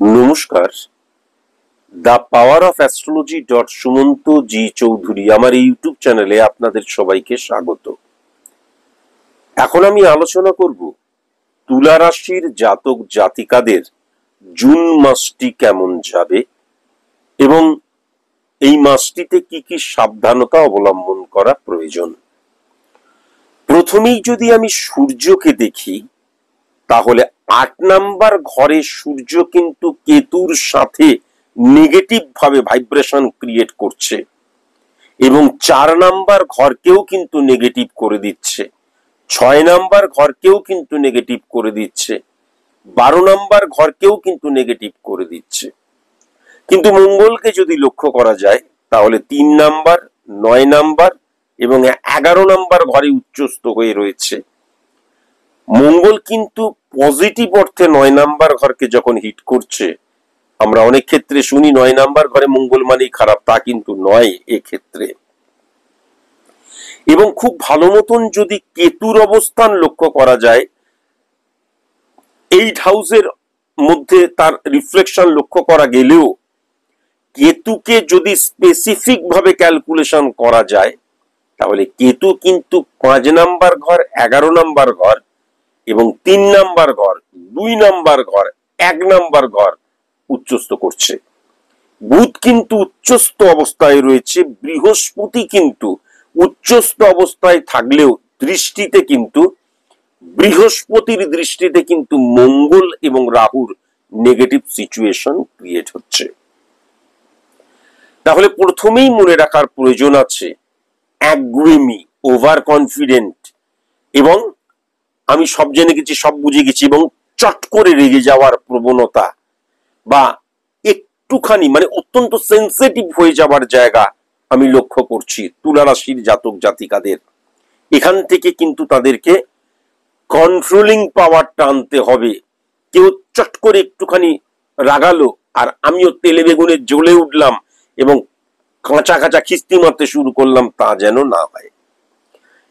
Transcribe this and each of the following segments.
নমস্কার। The power of astrology dot Sumanta G Chowdhury আমার এই ইউটিউব চ্যানেলে আপনাদের সবাইকে স্বাগত। এখন আমি আলোচনা করব তুলা রাশির জাতক জাতিকাদের জুন মাসটি কেমন যাবে এবং এই মাসটিতে কি কি সাবধানতা অবলম্বন করা প্রয়োজন। প্রথমেই যদি আমি সূর্যকে দেখি, তাহলে ৮ নাম্বার ঘরে সূর্য কিন্তু কেতুর সাথে নেগেটিভ ভাবে ভাইব্রেশন ক্রিয়েট করছে এবং ৪ নাম্বার ঘরকেও কিন্তু নেগেটিভ করে দিচ্ছে, ৬ নাম্বার ঘরকেও কিন্তু নেগেটিভ করে দিচ্ছে, ১২ নাম্বার ঘরকেও কিন্তু নেগেটিভ করে দিচ্ছে। কিন্তু মঙ্গলকে যদি লক্ষ্য করা যায়, তাহলে ৩ নাম্বার, ৯ নাম্বার এবং ১১ নাম্বার ঘরে উচ্চস্থ হয়ে রয়েছে। মঙ্গল কিন্তু পজিটিভ অর্থে ৯ নাম্বার ঘরকে যখন হিট করছে, আমরা অনেক ক্ষেত্রে শুনি ৯ নাম্বার ঘরে মঙ্গল মানেই খারাপ, তা কিন্তু নয় এক্ষেত্রে। এবং খুব ভালো মতন যদি কেতুর অবস্থান লক্ষ্য করা যায়, 8 হাউসের মধ্যে তার রিফ্লেকশন লক্ষ্য করা গেলেও কেতুকে যদি স্পেসিফিক ভাবে ক্যালকুলেশন করা যায়, তাহলে কেতু কিন্তু ৫ নাম্বার ঘর, ১১ নাম্বার ঘর এবং ৩ নাম্বার ঘর, ২ নাম্বার ঘর, ১ নাম্বার ঘর উচ্চস্থ করছে। বুধ কিন্তু উচ্চস্থ অবস্থায় রয়েছে, বৃহস্পতি কিন্তু উচ্চস্থ অবস্থায় থাকলেও দৃষ্টিতে কিন্তু বৃহস্পতির দৃষ্টিতে কিন্তু মঙ্গল এবং রাহুর নেগেটিভ সিচুয়েশন ক্রিয়েট হচ্ছে। তাহলে প্রথমেই মনে রাখার প্রয়োজন আছে একগুয়েমি, ওভার কনফিডেন্ট এবং আমি সব জেনে গেছি, সব বুঝে গেছি এবং চট করে রেগে যাওয়ার প্রবণতা বা একটুখানি মানে অত্যন্ত সেন্সিটিভ হয়ে যাওয়ার জায়গা আমি লক্ষ্য করছি তুলা রাশির জাতক জাতিকাদের। এখান থেকে কিন্তু তাদেরকে কন্ট্রোলিং পাওয়ারটা আনতে হবে। কেউ চট করে একটুখানি রাগালো আর আমিও তেলে বেগুনে জ্বলে উঠলাম এবং কাঁচা কাঁচা খিস্তি মারতে শুরু করলাম, তা যেন না হয়।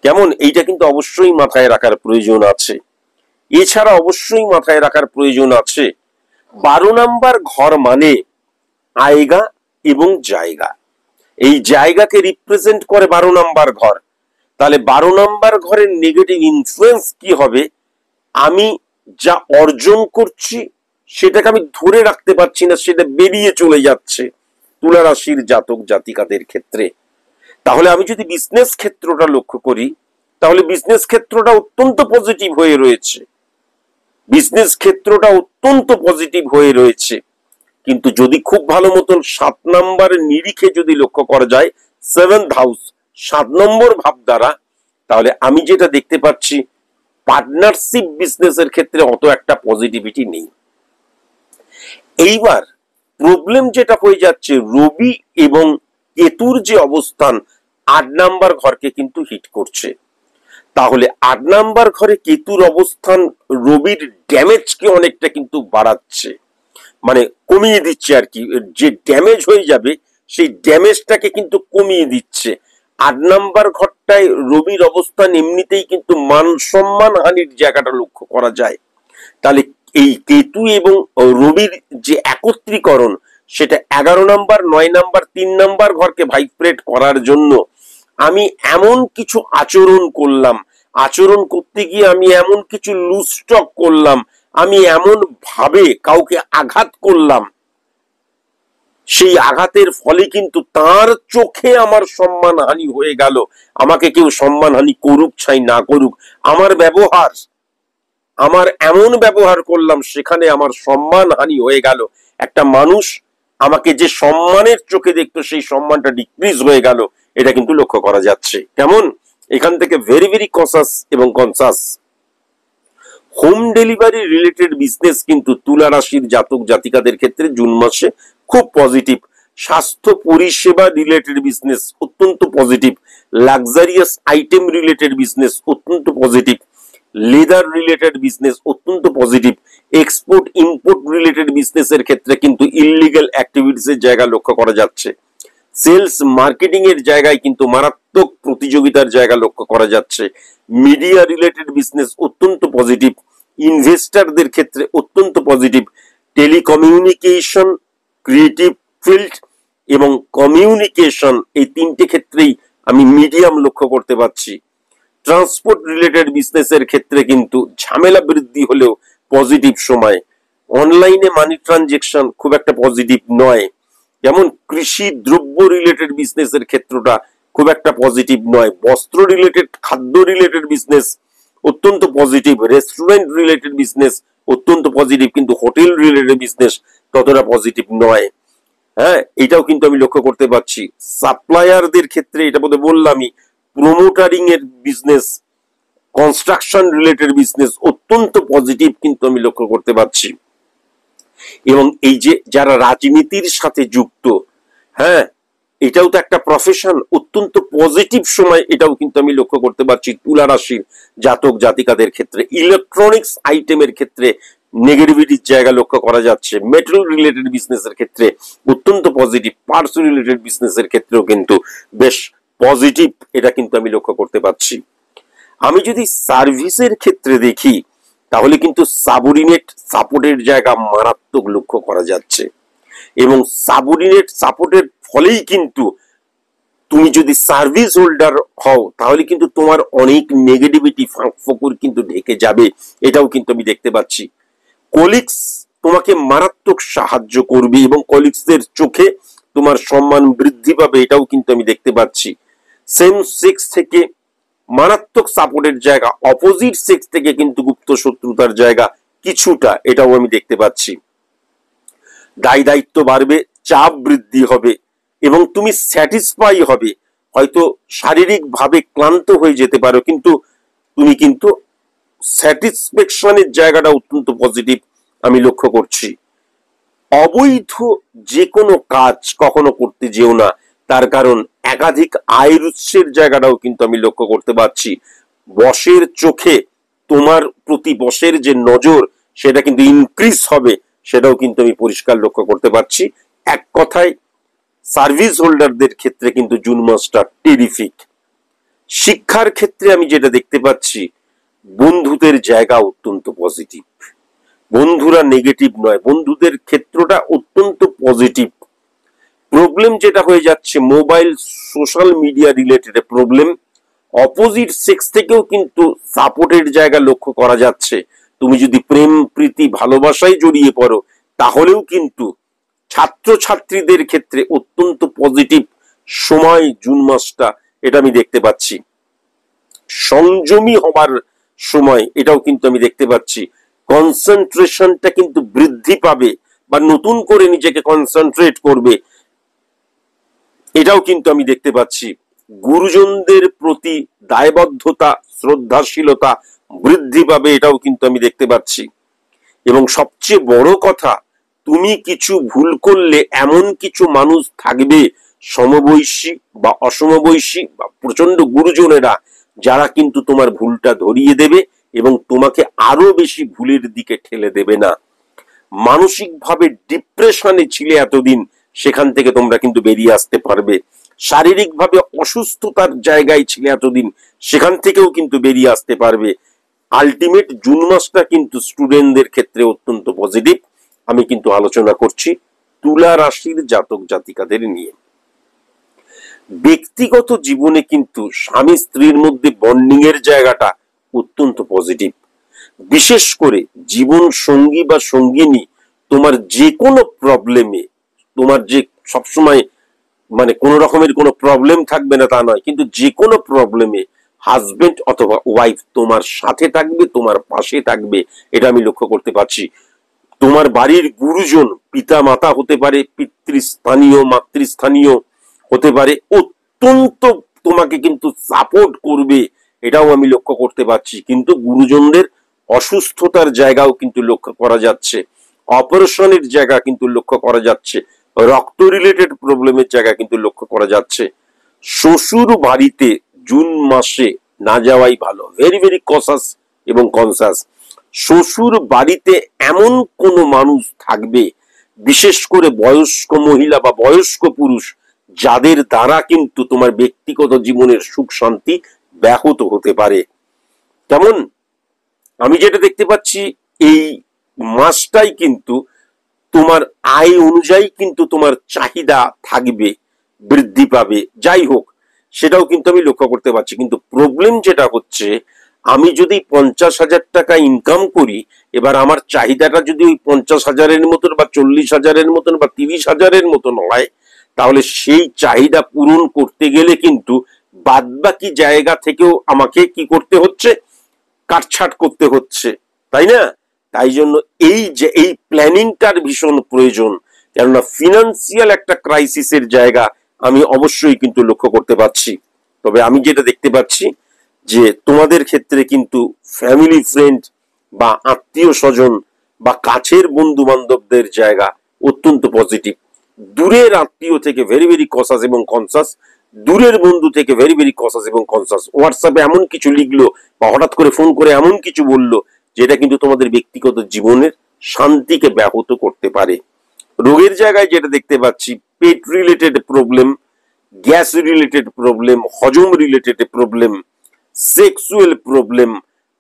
কেমন, এইটা কিন্তু অবশ্যই মাথায় রাখার প্রয়োজন আছে। এছাড়া অবশ্যই মাথায় রাখার প্রয়োজন আছে ১২ নাম্বার ঘর মানে আয়গা এবং জায়গা। এই জায়গাকে রিপ্রেজেন্ট করে ১২ নাম্বার ঘর। তাহলে ১২ নাম্বার ঘরের নেগেটিভ ইনফ্লুয়েন্স কি হবে? আমি যা অর্জন করছি সেটাকে আমি ধরে রাখতে পারছি না, সেটা বেরিয়ে চলে যাচ্ছে তুলা রাশির জাতক জাতিকাদের ক্ষেত্রে। তাহলে আমি যদি বিজনেস ক্ষেত্রটা লক্ষ্য করি, তাহলে বিজনেস ক্ষেত্রটা অত্যন্ত পজিটিভ হয়ে রয়েছে, বিজনেস ক্ষেত্রটা অত্যন্ত পজিটিভ হয়ে রয়েছে। কিন্তু যদি খুব ভালো মতন ৭ নাম্বার নিরিখে যদি লক্ষ্য করা যায়, 7th হাউস ৭ নম্বর ভাব দ্বারা, তাহলে আমি যেটা দেখতে পাচ্ছি পার্টনারশিপ বিজনেসের ক্ষেত্রে অত একটা পজিটিভিটি নেই। এইবার প্রবলেম যেটা হয়ে যাচ্ছে, রবি এবং কেতুর যে অবস্থান ৮ নাম্বার ঘরকে কিন্তু হিট করছে। তাহলে ৮ নাম্বার ঘরে কেতুর অবস্থান রবির ড্যামেজকে অনেকটা কিন্তু বাড়াচ্ছে, মানে কমিয়ে দিচ্ছে আর কি। যে ড্যামেজ হয়ে যাবে সেই ড্যামেজটাকে কিন্তু কমিয়ে দিচ্ছে। ৮ নাম্বার ঘরটায় রবির অবস্থান এমনিতেই কিন্তু মান সম্মান হানির জায়গাটা লক্ষ্য করা যায়। তাহলে এই কেতু এবং রবির যে একত্রীকরণ, সেটা ১১ নাম্বার, ৯ নাম্বার, ৩ নাম্বার ঘরকে ভাইব্রেট করার জন্য আমি এমন কিছু আচরণ করলাম, আচরণ করতে গিয়ে আমি এমন কিছু লুজ টক করলাম, আমি এমন ভাবে কাউকে আঘাত করলাম, সেই আঘাতের ফলে কিন্তু তার চোখে আমার সম্মান হানি হয়ে গেল। আমাকে কেউ সম্মান হানি করুক চাই না করুক, আমার ব্যবহার, আমার এমন ব্যবহার করলাম সেখানে আমার সম্মান হানি হয়ে গেল। একটা মানুষ আমাকে যে সম্মানের চোখে দেখতো সেই সম্মানটা ডিক্রিজ হয়ে গেল, এটা কিন্তু লক্ষ্য করা যাচ্ছে। কেমন, এখান থেকে ভেরি ভেরি কনসাস এবং conscious. Home delivery related business কিন্তু তুলা রাশির জাতক জাতিকাদের ক্ষেত্রে জুন মাসে খুব পজিটিভ। স্বাস্থ্য পরিষেবা রিলেটেড বিজনেস অত্যন্ত positive. Luxurious item related business অত্যন্ত পজিটিভ। লেদার রিলেটেড বিজনেস অত্যন্ত পজিটিভ। এক্সপোর্ট ইম্পোর্ট রিলেটেড বিজনেসের ক্ষেত্রে কিন্তু ইললিগাল অ্যাক্টিভিটিস এর জায়গা লক্ষ্য করা যাচ্ছে। সেলস মার্কেটিং এর জায়গায় কিন্তু মারাত্মক প্রতিযোগিতার জায়গা লক্ষ্য করা যাচ্ছে। মিডিয়া রিলেটেড বিজনেস অত্যন্ত পজিটিভ। ইনভেস্টরদের ক্ষেত্রে অত্যন্ত পজিটিভ। টেলিকমিউনিকেশন, ক্রিয়েটিভ ফিল্ড এবং কমিউনিকেশন, এই তিনটে ক্ষেত্রেই আমি মিডিয়াম লক্ষ্য করতে পারছি। ট্রান্সপোর্ট রিলেটেড বিজনেসের ক্ষেত্রে কিন্তু ঝামেলা বৃদ্ধি হলেও পজিটিভ সময়। অনলাইনে মানি ট্রানজেকশন খুব একটা পজিটিভ নয়। যেমন কৃষি দ্রব্য রিলেটেড বিজনেসের ক্ষেত্রটা খুব একটা পজিটিভ নয়। বস্ত্র রিলেটেড, খাদ্য রিলেটেড বিজনেস অত্যন্ত পজিটিভ। রেস্টুরেন্ট রিলেটেড বিজনেস অত্যন্ত পজিটিভ, কিন্তু হোটেল রিলেটেড বিজনেস ততটা পজিটিভ নয়। হ্যাঁ, এটাও কিন্তু আমি লক্ষ্য করতে পারছি। সাপ্লায়ারদের ক্ষেত্রে এটা বোধহয় বললামই, প্রমোটারিং এর বিজনেস, কনস্ট্রাকশন রিলেটেড বিজনেস অত্যন্ত পজিটিভ কিন্তু আমি লক্ষ্য করতে পারছি। এবং এই যে যারা রাজনীতির সাথে যুক্ত, হ্যাঁ, এটাও তো একটা প্রফেশন, অত্যন্ত পজিটিভ সময় এটাও কিন্তু আমি লক্ষ্য করতে পারছি তুলা রাশির জাতক জাতিকাদের ক্ষেত্রে। ইলেকট্রনিক্স আইটেমের ক্ষেত্রে নেগেটিভিটির জায়গা লক্ষ্য করা যাচ্ছে। মেটাল রিলেটেড বিজনেসের ক্ষেত্রে অত্যন্ত পজিটিভ। পার্টস রিলেটেড বিজনেসের ক্ষেত্রেও কিন্তু বেশ পজিটিভ, এটা কিন্তু আমি লক্ষ্য করতে পারছি। আমি যদি সার্ভিসের ক্ষেত্রে দেখি তাহলে কিন্তু সাবঅর্ডিনেট সাপোর্টের জায়গা মারাত্মক লক্ষ্য করা যাচ্ছে। এবং সাবঅর্ডিনেট সাপোর্টের ফলেই কিন্তু তুমি যদি সার্ভিস হোল্ডার হও তাহলে কিন্তু তোমার অনেক নেগেটিভিটি ফকুর কিন্তু ঢেকে যাবে, এটাও কিন্তু আমি দেখতে পাচ্ছি। কলিগস তোমাকে মারাত্মক সাহায্য করবে এবং কলিগসদের চোখে তোমার সম্মান বৃদ্ধি পাবে, এটাও কিন্তু আমি দেখতে পাচ্ছি। সেম সেক্স থেকে মারাত্মক সাপোর্টের জায়গা, অপোজিট সেক্স থেকে কিন্তু গুপ্ত শত্রুতার জায়গা কিছুটা, এটাও আমি দেখতে পাচ্ছি। দায় দায়িত্ব বাড়বে, চাপ বৃদ্ধি হবে এবং তুমি স্যাটিসফাই হবে। হয়তো শারীরিক ভাবে ক্লান্ত হয়ে যেতে পারো, কিন্তু তুমি কিন্তু স্যাটিসফ্যাকশনের জায়গাটা অত্যন্ত পজিটিভ আমি লক্ষ্য করছি। অবৈধ যে কোনো কাজ কখনো করতে যেও না, তার কারণ একাধিক আয়ের উৎসের জায়গাটাও কিন্তু আমি লক্ষ্য করতে পারছি। বসের চোখে তোমার প্রতি বসের যে নজর সেটা কিন্তু ইনক্রিজ হবে, সেটাও কিন্তু আমি পরিষ্কার লক্ষ্য করতে পারছি। এক কথায় সার্ভিস হোল্ডারদের ক্ষেত্রে কিন্তু জুন মাসটা টেরিফিক। শিক্ষার ক্ষেত্রে আমি যেটা দেখতে পাচ্ছি, বন্ধুদের জায়গা অত্যন্ত পজিটিভ। বন্ধুরা নেগেটিভ নয়, বন্ধুদের ক্ষেত্রটা অত্যন্ত পজিটিভ। প্রবলেম যেটা হয়ে যাচ্ছে mobile social media related problem, opposite sex থেকেও কিন্তু সাপোর্টের জায়গা লক্ষ্য করা যাচ্ছে। তুমি যদি প্রেম প্রীতি ভালোবাসায় জড়িয়ে পড়ো তাহলেও কিন্তু ছাত্রছাত্রীদের ক্ষেত্রে অত্যন্ত পজিটিভ সময় জুন মাসটা, এটা আমি দেখতে পাচ্ছি। সংযমী হবার সময়, এটাও কিন্তু আমি দেখতে পাচ্ছি। কনসেন্ট্রেশনটা কিন্তু বৃদ্ধি পাবে বা নতুন করে নিজেকে কনসেন্ট্রেট করবে, এটাও কিন্তু আমি দেখতে পাচ্ছি। গুরুজনদের প্রতি দায়বদ্ধতা শ্রদ্ধাশীলতা বৃদ্ধি পাবে, এটাও কিন্তু আমি দেখতে পাচ্ছি। এবং সবচেয়ে বড় কথা, তুমি কিছু ভুল করলে এমন কিছু মানুষ থাকবে সমবয়সী বা অসমবয়সী বা প্রচন্ড গুরুজনেরা, যারা কিন্তু তোমার ভুলটা ধরিয়ে দেবে এবং তোমাকে আরো বেশি ভুলের দিকে ঠেলে দেবে না। মানসিকভাবে ডিপ্রেশনে ছিলে এতদিন, সেখান থেকে তোমরা কিন্তু বেরিয়ে আসতে পারবে। শারীরিকভাবে অসুস্থতার জায়গায় ছিলে এতদিন, সেখান থেকেও কিন্তু বেরিয়ে আসতে পারবে। আলটিমেট জুন মাসটা কিন্তু স্টুডেন্টদের ক্ষেত্রে অত্যন্ত পজিটিভ। আমি কিন্তু আলোচনা করছি তুলা রাশির জাতক জাতিকাদের নিয়ে। ব্যক্তিগত জীবনে কিন্তু স্বামী স্ত্রীর মধ্যে বন্ডিং এর জায়গাটা অত্যন্ত পজিটিভ। বিশেষ করে জীবন সঙ্গী বা সঙ্গিনী তোমার যে কোনো প্রবলেমে, তোমার যে সবসময় মানে কোন রকমের কোনো প্রবলেম থাকবে না তা নয়, কিন্তু যে কোনো প্রবলেমে হাজবেন্ড অথবা ওয়াইফ তোমার সাথে থাকবে, তোমার পাশে থাকবে, এটা আমি লক্ষ্য করতে পারছি। তোমার বাড়ির গুরুজন পিতা মাতা হতে পারে, পিতৃস্থানীয় মাতৃস্থানীয় হতে পারে, অত্যন্ত তোমাকে কিন্তু সাপোর্ট করবে, এটাও আমি লক্ষ্য করতে পারছি। কিন্তু গুরুজনদের অসুস্থতার জায়গাও কিন্তু লক্ষ্য করা যাচ্ছে, অপারেশনের জায়গা কিন্তু লক্ষ্য করা যাচ্ছে, রক্ত রিলেটেড প্রবলেমের জায়গা কিন্তু লক্ষ্য করা যাচ্ছে। শ্বশুর বাড়িতে জুন মাসে না যাওয়াই ভালো, ভেরি ভেরি কসাস এবং কনসাস। শ্বশুর বাড়িতে এমন কোন মানুষ থাকবে, বিশেষ করে বয়স্ক মহিলা বা বয়স্ক পুরুষ, যাদের দ্বারা কিন্তু তোমার ব্যক্তিগত জীবনের সুখ শান্তি ব্যাহত হতে পারে। তেমন আমি যেটা দেখতে পাচ্ছি, এই মাসটাই কিন্তু তোমার আয় অনুযায়ী কিন্তু তোমার চাহিদা থাকবে, বৃদ্ধি পাবে, যাই হোক সেটাও কিন্তু আমি লক্ষ্য করতে পারছি। কিন্তু প্রবলেম যেটা হচ্ছে, আমি যদি 50,000 টাকা ইনকাম করি, এবার আমার চাহিদাটা যদি ওই 50,000-এর মতন বা 40,000-এর মতন বা 30,000-এর মতন হয়, তাহলে সেই চাহিদা পূরণ করতে গেলে কিন্তু বাদবাকি জায়গা থেকেও আমাকে কি করতে হচ্ছে, কাটছাট করতে হচ্ছে, তাই না? তাই জন্য এই প্ল্যানিংটার ভীষণ প্রয়োজন, কেননা ফিনান্সিয়াল একটা ক্রাইসিসের জায়গা আমি অবশ্যই কিন্তু লক্ষ্য করতে পারছি। তবে আমি যেটা দেখতে পাচ্ছি যে তোমাদের ক্ষেত্রে কিন্তু ফ্যামিলি ফ্রেন্ড বা আত্মীয় স্বজন বা কাছের বন্ধু বান্ধবদের জায়গা অত্যন্ত পজিটিভ। দূরের আত্মীয় থেকে ভেরি ভেরি কসাস এবং কনসাস, দূরের বন্ধু থেকে ভেরি ভেরি কসাস এবং কনসাস। হোয়াটসঅ্যাপে এমন কিছু লিখলো বা হঠাৎ করে ফোন করে এমন কিছু বললো যেটা কিন্তু তোমাদের ব্যক্তিগত জীবনের শান্তিকে ব্যাহত করতে পারে। রোগের জায়গায় যেটা দেখতে পাচ্ছি, পেট related problem, gas related problem, হজম related problem, sexual problem,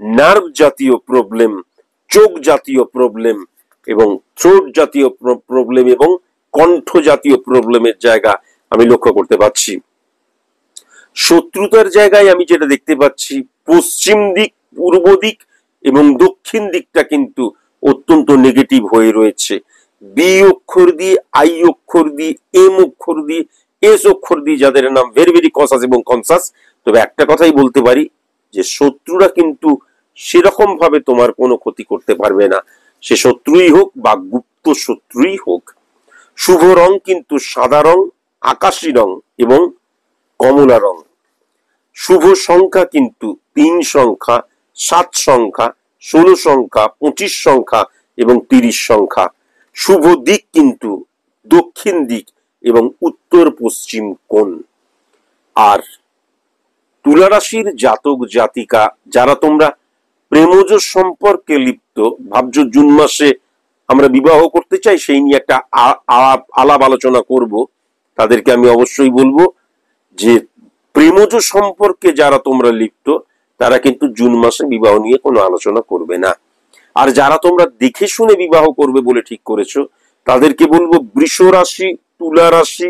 nerve জাতীয় প্রবলেম, চোখ জাতীয় প্রবলেম এবং থ্রোট জাতীয় প্রবলেম এবং কণ্ঠ জাতীয় প্রবলেমের জায়গা আমি লক্ষ্য করতে পারছি। শত্রুতার জায়গায় আমি যেটা দেখতে পাচ্ছি, পশ্চিম দিক, পূর্ব দিক এবং দক্ষিণ দিকটা কিন্তু অত্যন্ত নেগেটিভ হয়ে রয়েছে। বি অক্ষর দিয়ে, আই অক্ষর দিয়ে, এম অক্ষর দিয়ে, এস অক্ষর দিয়ে যাদের নাম ভেরি ভেরি কসাস এবং কনসাস। তবে একটা কথাই বলতে পারি যে শত্রুরা কিন্তু সেরকম ভাবে তোমার কোনো ক্ষতি করতে পারবে না, সে শত্রুই হোক বা গুপ্ত শত্রুই হোক। শুভ রং কিন্তু সাদা রং, আকাশী রং এবং কমলা রং। শুভ সংখ্যা কিন্তু 3 সংখ্যা, 7 সংখ্যা, 16 সংখ্যা, 25 সংখ্যা এবং 30 সংখ্যা। শুভ দিক কিন্তু দক্ষিণ দিক এবং উত্তর পশ্চিম কোণ। আর তুলা রাশির জাতক জাতিকা যারা তোমরা প্রেমজ সম্পর্কে লিপ্ত, ভাবছো জুন মাসে আমরা বিবাহ করতে চাই, সেই নিয়ে একটা আলাপ আলোচনা করব, তাদেরকে আমি অবশ্যই বলবো যে প্রেমজ সম্পর্কে যারা তোমরা লিপ্ত তারা কিন্তু জুন মাসে বিবাহ নিয়ে কোনো আলোচনা করবে না। আর যারা তোমরা দেখে শুনে বিবাহ করবে বলে ঠিক করেছো, তাদেরকে বলবো বৃষ রাশি, তুলা রাশি,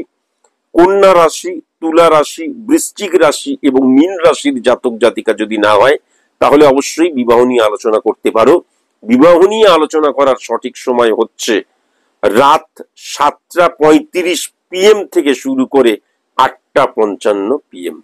কন্যা রাশি, তুলা রাশি, বৃশ্চিক রাশি এবং মীন রাশির জাতক জাতিকা যদি না হয়, তাহলে অবশ্যই বিবাহ নিয়ে আলোচনা করতে পারো। বিবাহ নিয়ে আলোচনা করার সঠিক সময় হচ্ছে রাত 7:35 PM থেকে শুরু করে 8:55 PM।